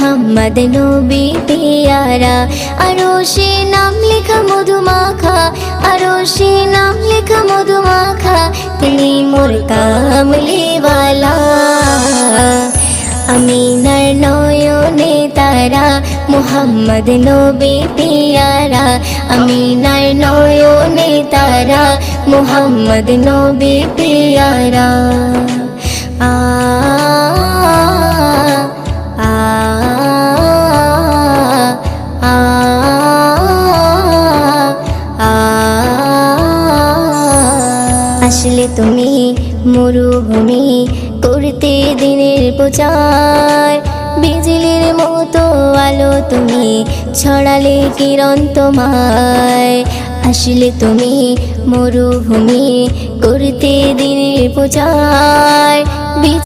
मुहम्मद नबी प्यारा। अरोशे नाम लिखा मधुमाखा, अरोशे नाम लिखा मधुमाखा, तिनी मोर कामलीवाला। आमिनार नयने तारा मुहम्मद नबी प्यारा। आमिनार नयने तारा मुहम्मद नबी प्यारा। आ आ आ आ আসলে তুমি মরুভূমি করতে দিনের প্রচার, বিজলির মতো আলো তুমি ছড়ালে কিরণ তোমায়। আসলে তুমি মরুভূমি করতে দিনের প্রচার।